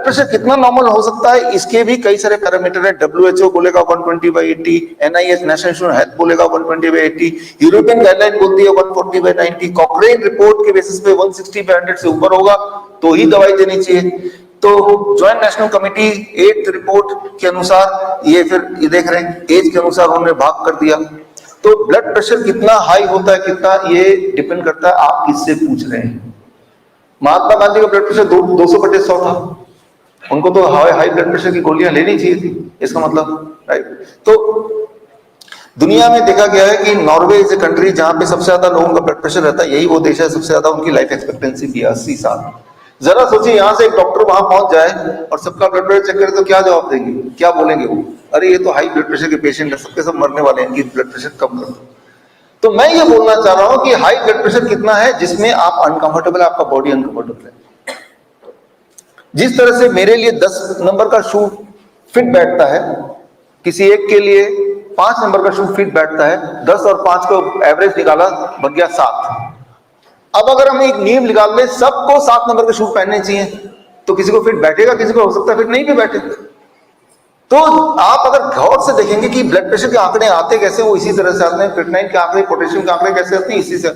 Pressure कितना normal हो सकता है, इसके भी कई सारे पैरामीटर है। WHO बोलेगा 120/80, NIH नेशनल इंस्टीट्यूट हेल्थ बोलेगा 120/80, यूरोपियन गाइडलाइन बोलती है 140/90, कॉकरेन रिपोर्ट के बेसिस पे 160/100 से ऊपर होगा तो ही दवाई देनी चाहिए। तो joint national committee 8th report के अनुसार ये फिर ये देख रहे हैं एज के अनुसार उन्होंने भाग कर दिया। तो ब्लड प्रेशर कितना हाई होता है कितना, ये डिपेंड करता है आप किससे पूछ रहे हैं। महात्मा गांधी का ब्लड प्रेशर 200/100 था, उनको तो हाई ब्लड प्रेशर की गोलियां लेनी चाहिए थी, इसका मतलब राइट। तो दुनिया में देखा गया है कि नॉर्वे इज ए कंट्री जहां पे सबसे ज्यादा लोगों का ब्लड प्रेशर रहता है, यही वो देश है सबसे ज्यादा उनकी लाइफ एक्सपेक्टेंसी भी 80 साल। जरा सोचिए यहां से एक डॉक्टर वहां पहुंच जाए और सबका ब्लड प्रेशर चेक करे तो क्या जवाब देंगे, क्या बोलेंगे वो, अरे ये तो हाई ब्लड प्रेशर के पेशेंट है, सबके सब मरने वाले हैं, इनकी ब्लड प्रेशर कम कर दो। तो मैं ये बोलना चाह रहा हूं कि हाई ब्लड प्रेशर कितना है जिसमें आप अनकंफर्टेबल है, आपका बॉडी अनकंफर्टेबल है। जिस तरह से मेरे लिए 10 नंबर का शू फिट बैठता है, किसी एक के लिए 5 नंबर का शू फिट बैठता है, 10 और 5 को एवरेज निकाला बन गया 7। अब अगर हम एक नियम निकाल लें सबको 7 नंबर के शू पहनने चाहिए तो किसी को फिट बैठेगा, किसी को हो सकता है फिट नहीं भी बैठे। तो आप अगर गौर से देखेंगे कि ब्लड प्रेशर के आंकड़े आते कैसे, वो इसी तरह से आते हैं, फिटनाइन के आंकड़े, पोटेशियम के आंकड़े कैसे आते हैं, इसी से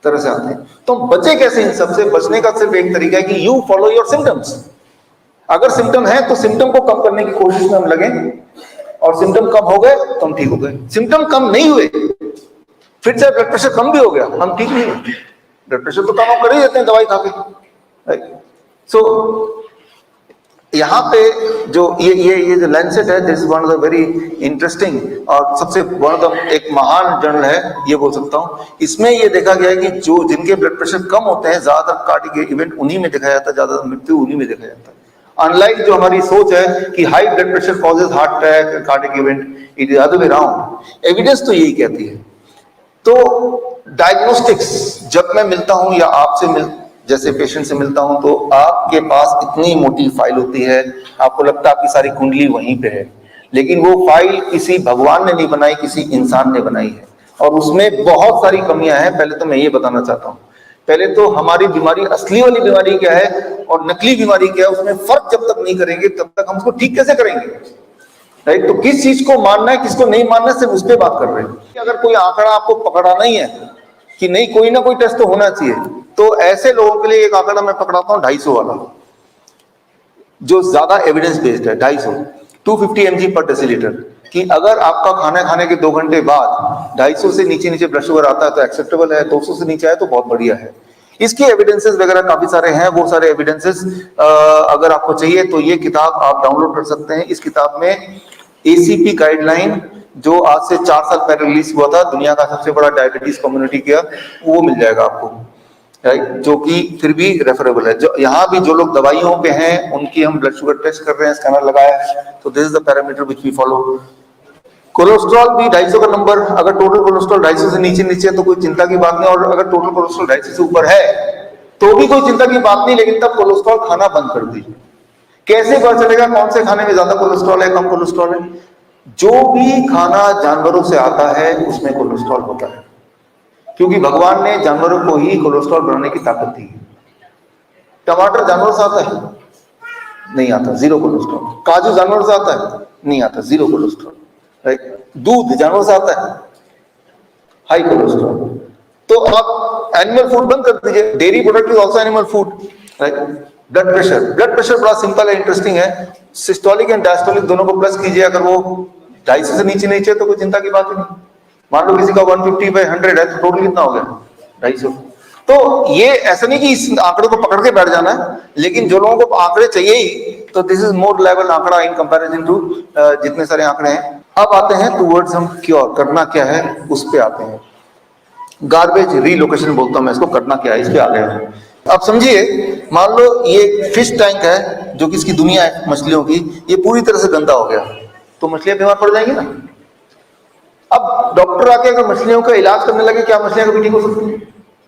तरह से आते हैं। तो बचे कैसे इन सबसे? बचने का सिर्फ एक तरीका है कि यू फॉलो योर सिम्टम्स। अगर सिम्टम है तो सिम्टम को कम करने की कोशिश में हम लगे, और सिम्टम कम हो गए तो हम ठीक हो गए। सिम्टम कम नहीं हुए, फिर से ब्लड प्रेशर कम भी हो गया, हम ठीक नहीं हुए। ब्लड प्रेशर तो कम हम कर ही देते हैं दवाई खा के। सो यहाँ पे जो ये जो लैंसेट है, this is one of the very interesting और सबसे वन ऑफ द एक महान जर्नल है, ये बोल सकता हूँ। इसमें ये देखा गया है कि जो जिनके ब्लड प्रेशर कम होते हैं ज्यादातर कार्डियक इवेंट उन्हीं में देखा जाता है, ज्यादातर मृत्यु उन्हीं में देखा जाता है। अनलाइक जो हमारी सोच है कि high blood pressure causes heart attack, cardiac event, it is other way round. Evidence तो यही कहती है। तो डायग्नोस्टिक्स जब मैं मिलता हूं या आपसे जैसे पेशेंट से मिलता हूं तो आपके पास इतनी मोटी फाइल होती है, आपको लगता है आपकी सारी कुंडली वहीं पे है, लेकिन वो फाइल किसी भगवान ने नहीं बनाई, किसी इंसान ने बनाई है, और उसमें बहुत सारी कमियां हैं। पहले तो मैं ये बताना चाहता हूं, पहले तो हमारी बीमारी असली वाली बीमारी क्या है और नकली बीमारी क्या है, उसमें फर्क जब तक नहीं करेंगे तब तक हम उसको ठीक कैसे करेंगे, राइट। तो किस चीज को मानना है किसको नहीं मानना है, सिर्फ उस पर बात कर रहे हैं। अगर कोई आंकड़ा आपको पकड़ा नहीं है कि नहीं कोई ना कोई टेस्ट तो होना चाहिए, तो ऐसे लोगों के लिए एक आंकड़ा मैं पकड़ाता हूं 250 वाला, जो ज्यादा एविडेंस बेस्ड है। 250 250 mg पर डेसीलीटर, कि अगर आपका खाना खाने के 2 घंटे बाद 250 से नीचे ब्लड शुगर आता है तो एक्सेप्टेबल है, 200 से नीचे आए तो बहुत बढ़िया है। इसके एविडेंसेस वगैरह काफी सारे हैं। वो सारे एविडेंसेस अगर आपको चाहिए तो ये किताब आप डाउनलोड कर सकते हैं। इस किताब में ACP गाइडलाइन जो आज से 4 साल पहले रिलीज हुआ था, दुनिया का सबसे बड़ा डायबिटीज कम्युनिटी का, वो मिल जाएगा आपको, राइट, जो कि फिर भी रेफरेबल है। जो यहाँ भी जो लोग दवाइयों पे हैं उनकी हम ब्लड शुगर टेस्ट कर रहे हैं, स्कैनर लगाया है, तो this is the parameter which we follow. Cholesterol भी 250 का नंबर, अगर टोटल कोलेस्ट्रॉल 250 से नीचे है तो कोई चिंता की बात नहीं, और अगर टोटल कोलेस्ट्रॉल 250 से ऊपर है तो भी कोई चिंता की बात नहीं, लेकिन तब कोलेस्ट्रॉल खाना बंद कर दीजिए। कैसे पता चलेगा कौन से खाने में ज्यादा कोलेस्ट्रॉल है कम कोलेस्ट्रॉल है? जो भी खाना जानवरों से आता है उसमें कोलेस्ट्रॉल होता है, क्योंकि भगवान ने जानवरों को ही कोलेस्ट्रॉल बनाने की ताकत दी है। टमाटर जानवर से आता है? नहीं आता, 0 कोलेस्ट्रॉल। काजू जानवर से आता है? नहीं आता, 0 कोलेस्ट्रॉल, राइट। दूध जानवर से आता है? High cholesterol. तो आप एनिमल फूड बंद कर दीजिए, dairy product is also animal food, right. Blood pressure बड़ा सिंपल है, इंटरेस्टिंग है। सिस्टोलिक एंड डायस्टोलिक दोनों को प्लस कीजिए, अगर वो 250 से नीचे तो कोई चिंता की बात ही नहीं। मान लो किसी का 150/100 है तो टोटल कितना हो गया? 250। तो ये ऐसा नहीं कि इस आंकड़े को पकड़ के बैठ जाना है, लेकिन जो लोगों को आंकड़े चाहिए ही, तो दिस इज मोर लेवल आंकड़ा इन कंपैरिजन टू जितने सारे आंकड़े हैं। अब आते हैं टूवर्ड्स हम क्योर, करना क्या है उस पे आते हैं। गार्बेज रीलोकेशन बोलता हूं मैं इसको, करना क्या है इस पे आ गए हैं। अब समझिए, मान लो ये फिश टैंक है जो कि इसकी दुनिया है मछलियों की, ये पूरी तरह से गंदा हो गया तो मछलियां बीमार पड़ जाएंगी ना। अब डॉक्टर आके अगर मछलियों का इलाज करने लगे, क्या मछलियां कभी ठीक हो सकती हैं?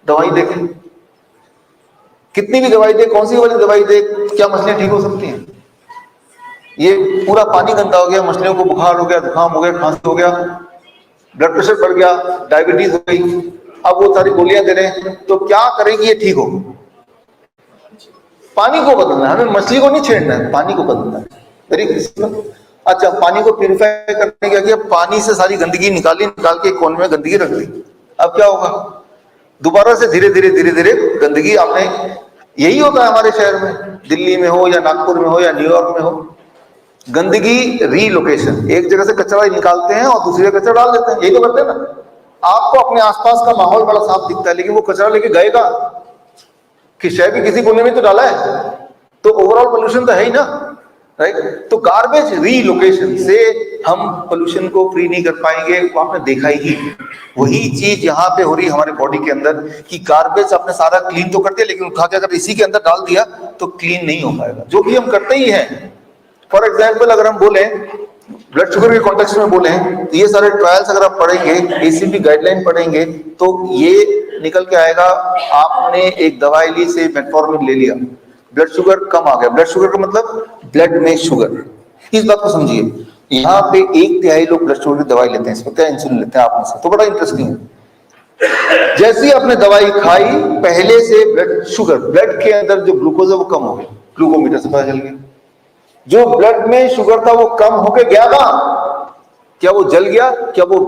दवाई देखें, कितनी भी दवाई दे, कौन सी वाली दवाई दे, क्या मछलियां ठीक हो सकती हैं? ये पूरा पानी गंदा हो गया, मछलियों को बुखार हो गया, जुकाम हो गया, खांसी हो गया, ब्लड प्रेशर बढ़ गया, डायबिटीज हो गई, अब वो सारी गोलियां दे रहे हैं, तो क्या करें कि ये ठीक हो? पानी को बदलना है, हमें मछली को नहीं छेड़ना है, पानी को बदलना है। Very simple. अच्छा, पानी को प्यूरिफाई करने क्या किया, पानी से सारी गंदगी निकाली, निकाल के कोने में गंदगी रख दी। अब क्या होगा, दोबारा से धीरे धीरे धीरे धीरे गंदगी आपने, यही होता है हमारे शहर में, दिल्ली में हो या नागपुर में हो या न्यूयॉर्क में हो, गंदगी रीलोकेशन, एक जगह से कचरा निकालते हैं और दूसरी जगह कचरा डाल देते हैं, यही तो करते हैं ना। आपको अपने आसपास का माहौल बड़ा साफ दिखता है, लेकिन वो कचरा लेके गएगा कि शहर के किसी कोने में तो डाला है, तो ओवरऑल पोल्यूशन तो है ही ना, राइट। तो गार्बेज रीलोकेशन से हम पोल्यूशन को फ्री नहीं कर पाएंगे, वो आपने देखा ही। वही चीज यहाँ पे हो रही है हमारे बॉडी के अंदर कि गार्बेज आपने सारा क्लीन तो कर दिया, लेकिन उठा के अगर इसी के अंदर डाल दिया तो क्लीन नहीं हो पाएगा, जो भी हम करते ही हैं। फॉर एग्जाम्पल, अगर हम बोले ब्लड शुगर के कॉन्टेक्स्ट में बोले, तो ये सारे ट्रायल्स अगर आप पढ़ेंगे, एसीपी गाइडलाइन पढ़ेंगे, तो ये निकल के आएगा, आपने एक दवाई ली से मेटफॉर्मिन ले लिया, ब्लड शुगर कम आ गया। ब्लड शुगर का मतलब ब्लड में शुगर। इस बात को समझिए, यहाँ पे 1/3 लोग ब्लड शुगर की दवाई लेते हैं, इसमें क्या इंसुलिन लेते हैं आप में से, तो बड़ा इंटरेस्टिंग है। जैसे ही आपने दवाई खाई, पहले से ब्लड शुगर, ब्लड के अंदर जो ग्लूकोज है वो कम हो गया, ग्लूकोमीटर से पता चल गया। जो ब्लड में शुगर था वो कम होके गया था, क्या वो जल गया, क्या वो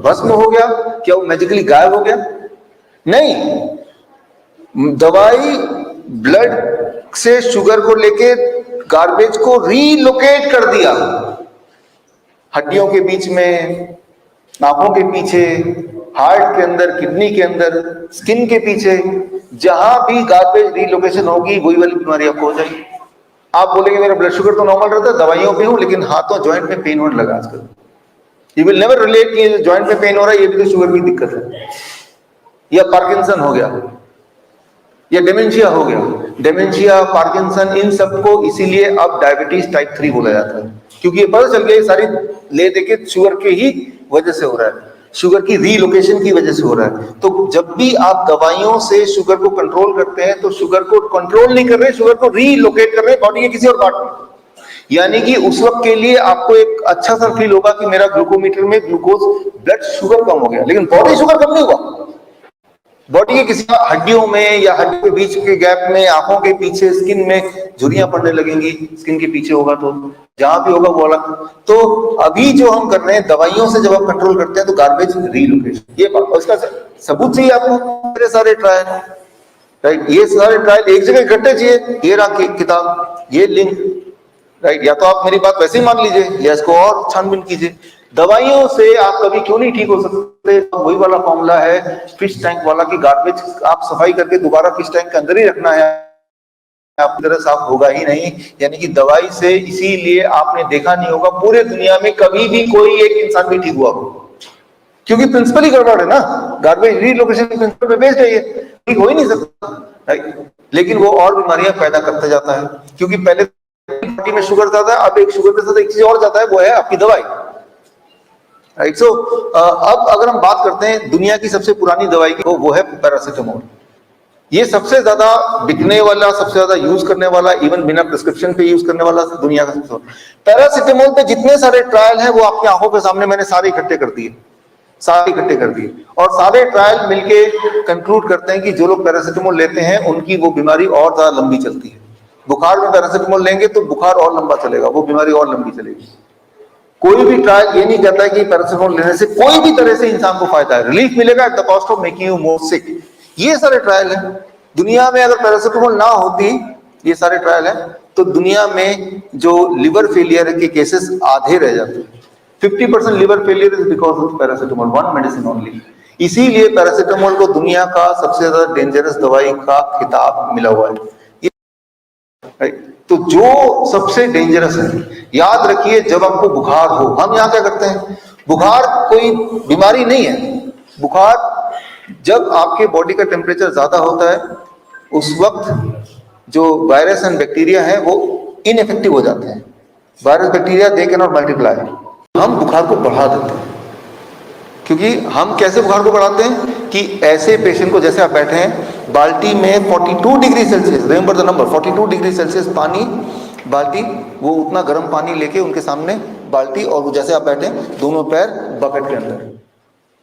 भस्म हो गया, क्या वो मैजिकली गायब हो गया? नहीं, दवाई ब्लड से शुगर को लेके गार्बेज को रीलोकेट कर दिया, हड्डियों के बीच में, आंखों के पीछे, हार्ट के अंदर, किडनी के अंदर, स्किन के पीछे, जहां भी गार्बेज रीलोकेशन होगी वही वाली बीमारी आपको हो जाएगी। आप बोलेंगे मेरा ब्लड शुगर तो नॉर्मल रहता है, दवाइयों पे हूं, लेकिन हाथों जॉइंट में पेन होने लगा आजकल। यू विल नेवर रिलेट कि जॉइंट में पेन हो रहा है ये भी तो शुगर की दिक्कत है, या पार्किंसन हो गया, या डेमेंशिया हो गया। डेमेंशिया, पार्किंसन, इन सबको इसीलिए अब डायबिटीज टाइप 3 बोला जाता है, क्योंकि ये पता चल गया ये सारी ले देके शुगर के ही वजह से हो रहा है, शुगर की रीलोकेशन की वजह से हो रहा है। तो जब भी आप दवाइयों से शुगर को कंट्रोल करते हैं, तो शुगर को कंट्रोल नहीं कर रहे, शुगर को रीलोकेट कर रहे हैं बॉडी के किसी और पार्ट में। यानी कि उस वक्त के लिए आपको एक अच्छा सा फील होगा कि मेरा ग्लूकोमीटर में ग्लूकोज, ब्लड शुगर कम हो गया, लेकिन बॉडी शुगर कम नहीं हुआ। बॉडी के किसी हड्डियों में या हड्डियों के बीच के गैप में, आंखों के पीछे, स्किन में झुर्रियां पड़ने लगेंगी, स्किन के पीछे होगा तो जहां भी होगा वो अलग। तो अभी जो हम कर रहे हैं, दवाइयों से जब आप कंट्रोल करते हैं तो गार्बेज रीलोकेशन, ये इसका सबूत चाहिए आपको, मेरे सारे ट्रायल, राइट, ये सारे ट्रायल एक जगह इकट्ठे चाहिए, ये रहा किताब, ये लिंक, राइट। या तो आप मेरी बात वैसे ही मान लीजिए या इसको और छानबीन कीजिए। दवाइयों से आप कभी क्यों नहीं ठीक हो सकते, वही वाला फॉर्मूला है फिश टैंक वाला कि गार्बेज आप सफाई करके दोबारा फिश टैंक के अंदर ही रखना है, आपकी तरह साफ होगा ही नहीं। यानी कि दवाई से, इसीलिए आपने देखा नहीं होगा पूरे दुनिया में कभी भी कोई एक इंसान भी ठीक हुआ हो, क्योंकि प्रिंसिपल ही गड़बड़ है ना, गार्बेज रीलोकेशन प्रिंसिपल पे बेस्ड है, ये ठीक हो ही नहीं सकता, राइट। लेकिन वो और बीमारियां पैदा करता जाता है, क्योंकि पहले बॉडी में शुगर जाता है, अब एक शुगर के साथ एक चीज और जाता है, वो है आपकी दवाई, राइट। सो अब अगर हम बात करते हैं दुनिया की सबसे पुरानी दवाई की, वो है पैरासिटामोल। ये सबसे ज्यादा बिकने वाला, सबसे ज्यादा यूज करने वाला, इवन बिना प्रिस्क्रिप्शन पे यूज करने वाला दुनिया का सबसे। पैरासिटामोल पे जितने सारे ट्रायल हैं वो आपकी आंखों के सामने मैंने सारे इकट्ठे कर दिए, सारे इकट्ठे कर दिए, और सारे ट्रायल मिलके कंक्लूड करते हैं कि जो लोग पैरासिटामोल लेते हैं उनकी वो बीमारी और ज्यादा लंबी चलती है। बुखार में पैरासिटामोल लेंगे तो बुखार और लंबा चलेगा, वो बीमारी और लंबी चलेगी। कोई भी ट्रायल ये नहीं कहता है कि पैरासिटामोल लेने से कोई भी तरह से इंसान को फायदा है, रिलीफ मिलेगा at the cost of making you more sick. ये सारे ट्रायल हैं दुनिया में। अगर पैरासिटामोल ना होती, ये सारे ट्रायल हैं, तो दुनिया में जो लिवर फेलियर के केसेस आधे रह जाते। 50% liver failure is because of paracetamol, one medicine only. इसीलिए पैरासिटामोल को दुनिया का सबसे ज्यादा डेंजरस दवाई का खिताब मिला हुआ है। तो जो सबसे डेंजरस है, याद रखिए, जब आपको बुखार हो, हम यहाँ क्या करते हैं, बुखार कोई बीमारी नहीं है। बुखार जब आपके बॉडी का टेम्परेचर ज्यादा होता है, उस वक्त जो वायरस एंड बैक्टीरिया है वो इनइफेक्टिव हो जाते हैं। Virus bacteria they can not multiply, हम बुखार को बढ़ा देते हैं। क्योंकि हम कैसे बुखार को बढ़ाते हैं कि ऐसे पेशेंट को, जैसे आप बैठे हैं, बाल्टी में 42 degree Celsius, remember the number, 42 degree Celsius पानी, बाल्टी, वो उतना गर्म पानी लेके उनके सामने बाल्टी, और जैसे आप बैठे हैं दोनों पैर बकेट के अंदर,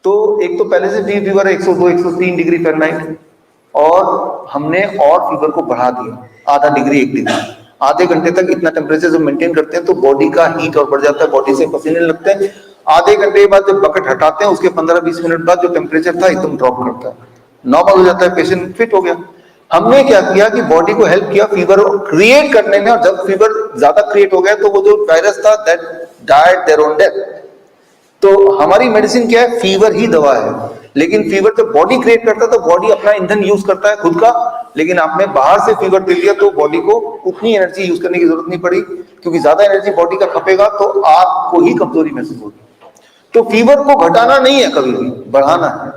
तो एक तो पहले से फीवर है 102 103 डिग्री फ़ारेनहाइट, और हमने और फीवर को बढ़ा दिया आधा डिग्री 1 डिग्री। आधे घंटे तक इतना टेम्परेचर जब मेंटेन करते हैं तो बॉडी का हीट और बढ़ जाता है, बॉडी से पसीने लगते हैं। आधे घंटे के बाद जब बकेट हटाते हैं उसके 15-20 मिनट बाद जो टेम्परेचर था एकदम ड्रॉप करता है, नॉर्मल हो जाता है, पेशेंट फिट हो गया। हमने क्या किया कि बॉडी को हेल्प किया फीवर क्रिएट करने में, और जब फीवर ज्यादा क्रिएट हो गया तो वो जो वायरस था that died their own death. तो हमारी मेडिसिन क्या है, फीवर ही दवा है। लेकिन फीवर जब बॉडी क्रिएट करता है तो बॉडी अपना ईंधन यूज करता है खुद का, लेकिन आपने बाहर से फीवर दे दिया तो बॉडी को उतनी एनर्जी यूज करने की जरूरत नहीं पड़ी, क्योंकि ज्यादा एनर्जी बॉडी का खपेगा तो आपको ही कमजोरी महसूस होगी। तो फीवर को घटाना नहीं है, कभी भी बढ़ाना है।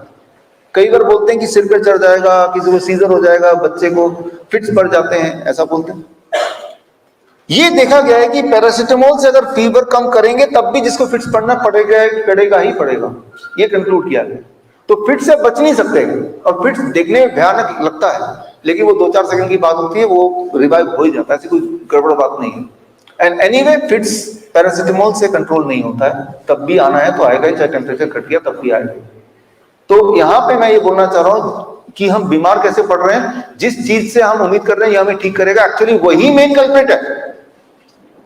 कई बार बोलते हैं कि सिर पे चढ़ जाएगा, किसी को सीजर हो जाएगा, बच्चे को फिट्स पड़ जाते हैं, ऐसा बोलते हैं। ये देखा गया है कि पैरासिटामोल से अगर फीवर कम करेंगे तब भी जिसको फिट्स पड़ना पड़ेगा ही पड़ेगा, ये कंक्लूड किया गया। तो फिट्स से बच नहीं सकते, और फिट्स देखने में भयानक लगता है लेकिन वो 2-4 सेकंड की बात होती है, वो रिवाइव हो ही जाता है, ऐसी कोई गड़बड़ बात नहीं है। एंड एनीवे फिट्स पैरासिटामोल से कंट्रोल नहीं होता है, तब भी आना है तो आएगा ही, चाहे टेम्परेचर घट गया तब भी आएगा। तो यहां पे मैं ये बोलना चाह रहा हूं कि हम बीमार कैसे पड़ रहे हैं, जिस चीज से हम उम्मीद कर रहे हैं ये हमें ठीक करेगा, एक्चुअली वही मेन कल्प्रिट है,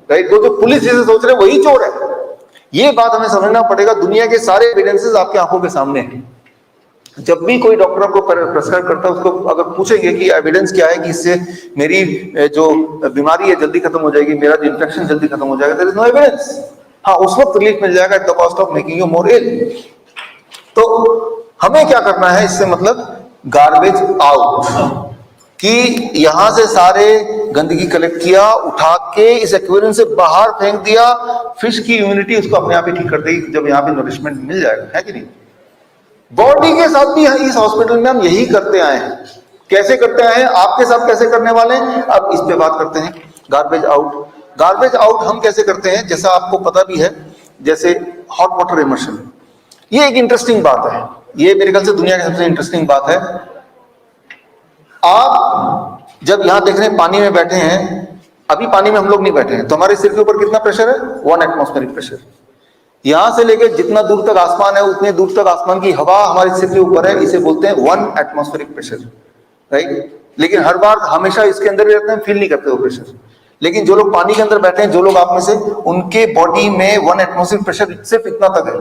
राइट। वो जो पुलिस जिसे सोच रहे हैं वही चोर है। ये बात हमें समझना पड़ेगा। दुनिया के सारे एविडेंसेस आपकी आंखों के सामने हैं। जब भी कोई डॉक्टर आपको प्रेस्क्राइब करता है, उसको अगर पूछेंगे कि एविडेंस क्या है कि इससे मेरी जो बीमारी है जल्दी खत्म हो जाएगी, मेरा जो इन्फेक्शन जल्दी खत्म हो जाएगा, देयर इज नो एविडेंस। हाँ, उस वक्त रिलीफ मिल जाएगा at the cost of making you more ill. तो हमें क्या करना है इससे, मतलब गार्बेज आउट, कि यहां से सारे गंदगी कलेक्ट किया, उठा के इस एक्वेरियम से बाहर फेंक दिया। फिश की इम्यूनिटी उसको अपने आप ही ठीक कर देगी जब यहाँ पे नरिशमेंट मिल जाएगा, है कि नहीं। बॉडी के साथ भी इस हॉस्पिटल में हम यही करते आए हैं। कैसे करते आए हैं, आपके साथ कैसे करने वाले हैं, अब इस पे बात करते हैं। गार्बेज आउट, गार्बेज आउट हम कैसे करते हैं, जैसा आपको पता भी है, जैसे हॉट वाटर इमर्शन। ये एक इंटरेस्टिंग बात है, ये मेरे ख्याल से दुनिया की सबसे इंटरेस्टिंग बात है। आप जब यहां देख रहे हैं पानी में बैठे हैं, अभी पानी में हम लोग नहीं बैठे हैं, तो हमारे सिर के ऊपर कितना प्रेशर है, 1 एटमॉस्फेरिक प्रेशर। यहां से लेकर जितना दूर तक आसमान है उतने दूर तक आसमान की हवा हमारे सिर के ऊपर है, इसे बोलते हैं 1 एटमॉस्फेरिक प्रेशर, राइट। लेकिन हर बार हमेशा इसके अंदर रहते हैं, फील नहीं करते वो प्रेशर। लेकिन जो लोग पानी के अंदर बैठे हैं, जो लोग आप में से, उनके बॉडी में 1 एटमॉस्फेरिक प्रेशर सिर्फ इतना तक है,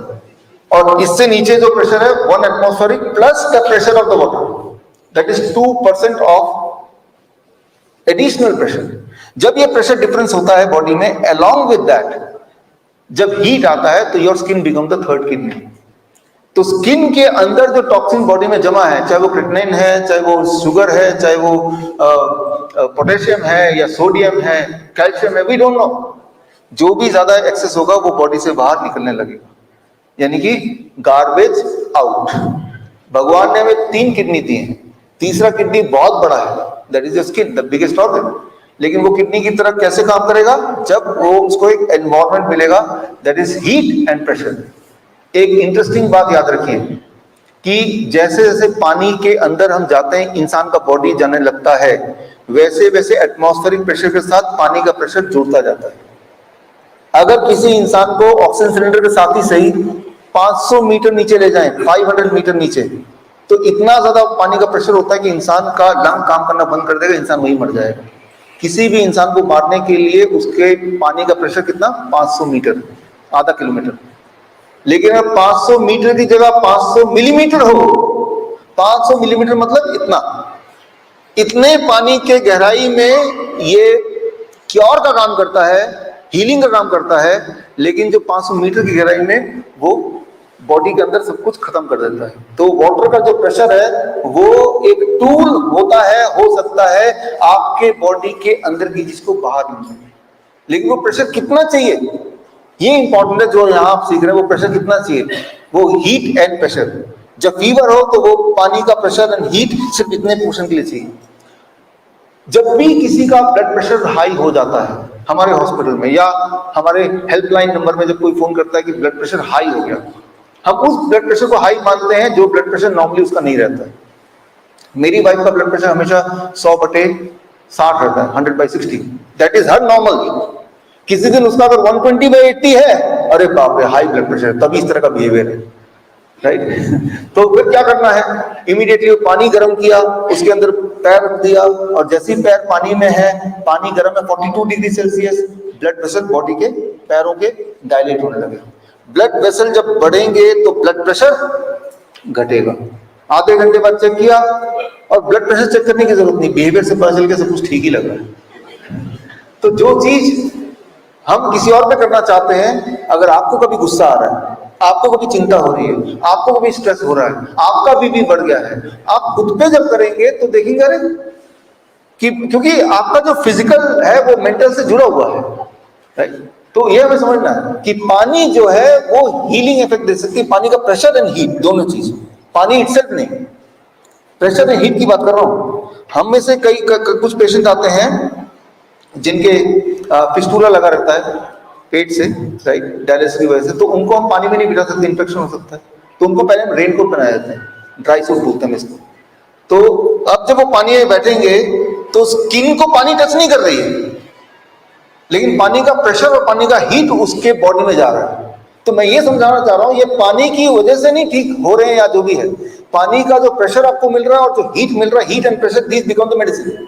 और इससे नीचे जो प्रेशर है 1 atmospheric plus the pressure of the water, that is 2% of additional pressure. जब ये प्रेशर डिफरेंस होता है बॉडी में, अलोंग विद दैट जब हीट आता है तो your skin become the third kidney. तो स्किन के अंदर जो टॉक्सिन बॉडी में जमा है, चाहे वो क्रिएटिनिन है, चाहे वो शुगर है, चाहे वो पोटेशियम है या सोडियम है, कैल्शियम है, वी डोंट नो, जो भी ज्यादा एक्सेस होगा वो बॉडी से बाहर निकलने लगेगा, यानी कि गार्बेज आउट। भगवान ने हमें 3 किडनी दी है, तीसरा किडनी बहुत बड़ा है, that is the skin, the biggest organ. लेकिन वो किडनी की तरह कैसे काम करेगा, जब वो उसको एक एनवायरनमेंट मिलेगा, that is heat and pressure. एक इंटरेस्टिंग बात याद रखिए कि जैसे जैसे पानी के अंदर हम जाते हैं, इंसान का बॉडी जाने लगता है, वैसे वैसे एटमॉस्फेरिक प्रेशर के साथ पानी का प्रेशर जुड़ता जाता है। अगर किसी इंसान को ऑक्सीजन सिलेंडर के साथ ही सही 500 मीटर नीचे ले जाएं, 500 मीटर नीचे, तो इतना ज्यादा पानी का प्रेशर होता है कि इंसान का लंग काम करना बंद कर देगा, इंसान वहीं मर जाएगा। किसी भी इंसान को मारने के लिए उसके पानी का प्रेशर कितना, 500 मीटर, आधा किलोमीटर। लेकिन अगर 500 मीटर की जगह 500 मिलीमीटर हो, 500 मिलीमीटर मतलब इतना, इतने पानी के गहराई में ये क्योर का काम करता है, हीलिंग का काम करता है। लेकिन जो 500 मीटर की गहराई में वो बॉडी के अंदर सब कुछ खत्म कर देता है। तो वाटर का जो प्रेशर है वो एक टूल होता है, हो सकता है आपके बॉडी के अंदर की चीज को बाहर निकालने, लेकिन वो प्रेशर कितना चाहिए, ये इंपॉर्टेंट है। जो यहाँ आप सीख रहे हैं वो प्रेशर कितना चाहिए, वो हीट एंड प्रेशर। जब फीवर हो तो वो पानी का प्रेशर एंड हीट सिर्फ इतने पोर्शन के लिए चाहिए। जब भी किसी का ब्लड प्रेशर हाई हो जाता है हमारे हॉस्पिटल में या हमारे हेल्पलाइन नंबर में, जब कोई फोन करता है कि ब्लड प्रेशर हाई हो गया, हम उस ब्लड प्रेशर को हाई मानते हैं जो ब्लड प्रेशर नॉर्मली उसका नहीं रहता है। मेरी वाइफ का ब्लड प्रेशर हमेशा 100/60 रहता है, 100/60, दैट इज हर नॉर्मल। किसी दिन उसका अगर 120/80 है, अरे बाप रे हाई ब्लड प्रेशर, तभी इस तरह का बिहेवियर है। राइट। तो फिर क्या करना है, इमीडिएटली पानी गर्म किया, उसके अंदर पैर रख दिया, और जैसे ही पैर पानी में है, पानी गर्म है 42 degree Celsius, blood vessel body के पैरों के डायलेट होने लगे। ब्लड वेसल जब बढ़ेंगे तो ब्लड प्रेशर घटेगा। आधे घंटे बाद चेक किया, और ब्लड प्रेशर चेक करने की जरूरत नहीं, बिहेवियर से पता चल गया सब कुछ ठीक ही लग रहा है। तो जो चीज हम किसी और पे करना चाहते हैं, अगर आपको कभी गुस्सा आ रहा है, आपको कभी चिंता हो रही है, आपको कभी स्ट्रेस हो रहा है, आपका बीपी बढ़ गया है, आप खुद पे जब करेंगे तो देखेंगे अरे कि क्योंकि आपका जो फिजिकल है वो मेंटल से जुड़ा हुआ है, राइट। तो ये हमें समझना है कि पानी जो है वो हीलिंग इफेक्ट दे सकती है, पानी का प्रेशर एंड हीट दोनों चीज, पानी इटसेल्फ नहीं, प्रेशर एंड हीट की बात कर रहा हूं। हम में से कुछ पेशेंट आते हैं जिनके फिस्टूला लगा रहता है पेट से, राइट, डायलिसिस की वजह से, तो उनको हम पानी में नहीं बिठा सकते, इन्फेक्शन हो सकता है, तो उनको पहले हम रेनकोट पहनाए जाते हैं, ड्राई सूट बोलते हैं इसको। तो अब जब वो पानी में बैठेंगे तो स्किन को पानी टच नहीं कर रही है, लेकिन पानी का प्रेशर और पानी का हीट उसके बॉडी में जा रहा है। तो मैं ये समझाना चाह रहा हूं, ये पानी की वजह से नहीं ठीक हो रहे हैं या जो भी है, पानी का जो प्रेशर आपको मिल रहा है और जो हीट मिल रहा है, heat and pressure, these become the medicine.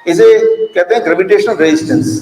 इसे कहते हैं ग्रेविटेशनल रेजिस्टेंस।